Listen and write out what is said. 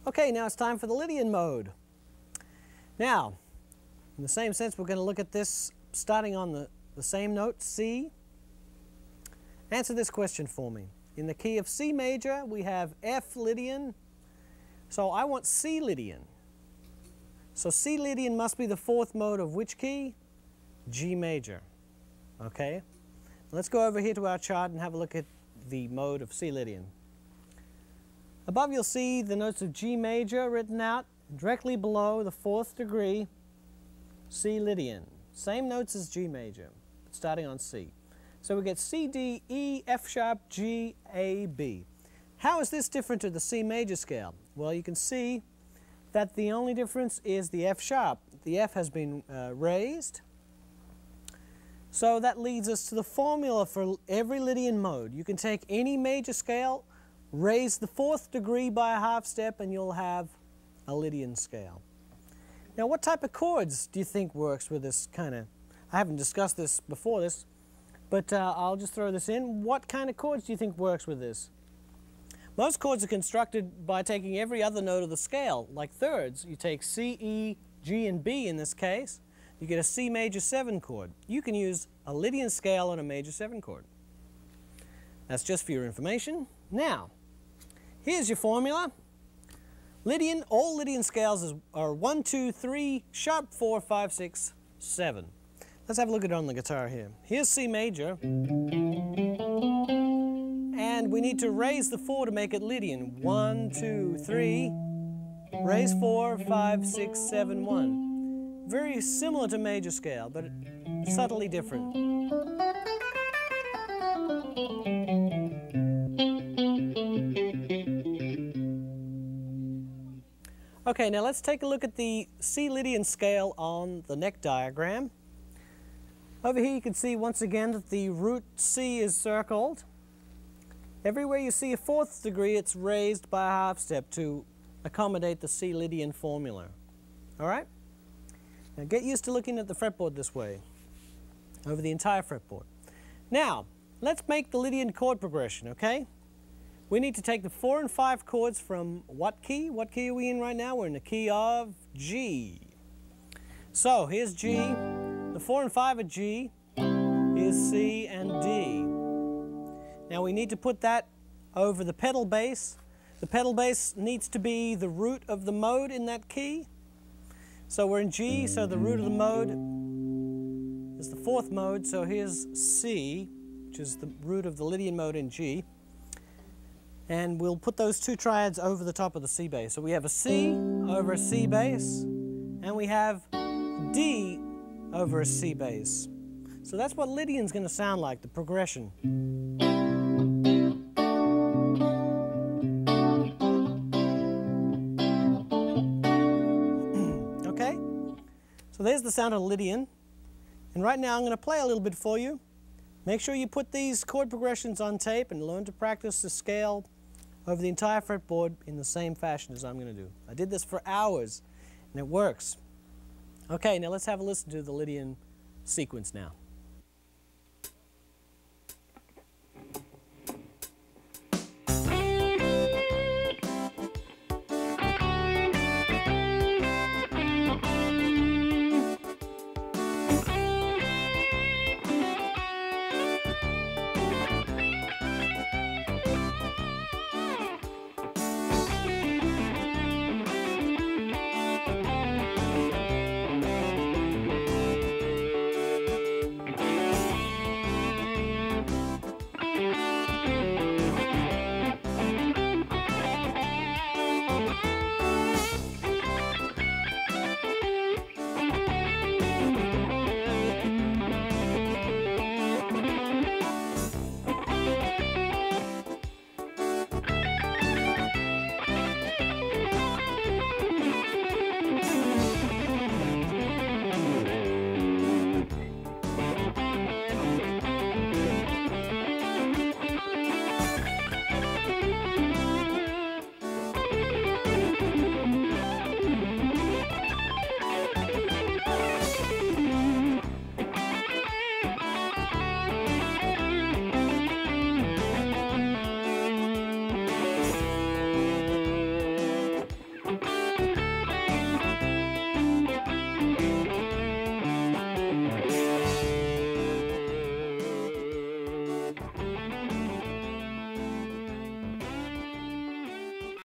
Okay, now it's time for the Lydian mode. Now, in the same sense, we're going to look at this starting on the same note, C. Answer this question for me. In the key of C major, we have F Lydian. So I want C Lydian. So C Lydian must be the fourth mode of which key? G major. Okay? Let's go over here to our chart and have a look at the mode of C Lydian. Above you'll see the notes of G major written out. Directly below the fourth degree, C Lydian. Same notes as G major, but starting on C. So we get C, D, E, F sharp, G, A, B. How is this different to the C major scale? Well, you can see that the only difference is the F sharp. The F has been raised. So that leads us to the formula for every Lydian mode. You can take any major scale, raise the fourth degree by a half step, and you'll have a Lydian scale. Now, what type of chords do you think works with this kind of, I haven't discussed this before this, but I'll just throw this in. What kind of chords do you think works with this? Most chords are constructed by taking every other note of the scale, like thirds. You take C, E, G, and B in this case. You get a C major 7 chord. You can use a Lydian scale on a major 7 chord. That's just for your information. Now, here's your formula. Lydian, all Lydian scales are 1, 2, 3, sharp 4, 5, 6, 7. Let's have a look at it on the guitar here. Here's C major. And we need to raise the 4 to make it Lydian. 1, 2, 3. Raise 4, 5, 6, 7, 1. Very similar to major scale, but subtly different. Okay, now let's take a look at the C Lydian scale on the neck diagram. Over here you can see once again that the root C is circled. Everywhere you see a fourth degree, it's raised by a half step to accommodate the C Lydian formula. All right? Now get used to looking at the fretboard this way, over the entire fretboard. Now, let's make the Lydian chord progression, okay? We need to take the 4 and 5 chords from what key? What key are we in right now? We're in the key of G. So here's G. The 4 and 5 of G is C and D. Now we need to put that over the pedal bass. The pedal bass needs to be the root of the mode in that key. So we're in G, so the root of the mode is the fourth mode. So here's C, which is the root of the Lydian mode in G. And we'll put those two triads over the top of the C bass. So we have a C over a C bass, and we have D over a C bass. So that's what Lydian's going to sound like, the progression. Okay? So there's the sound of Lydian. And right now I'm going to play a little bit for you. Make sure you put these chord progressions on tape and learn to practice the scale over the entire fretboard in the same fashion as I'm going to do. I did this for hours, and it works. Okay, now let's have a listen to the Lydian sequence now.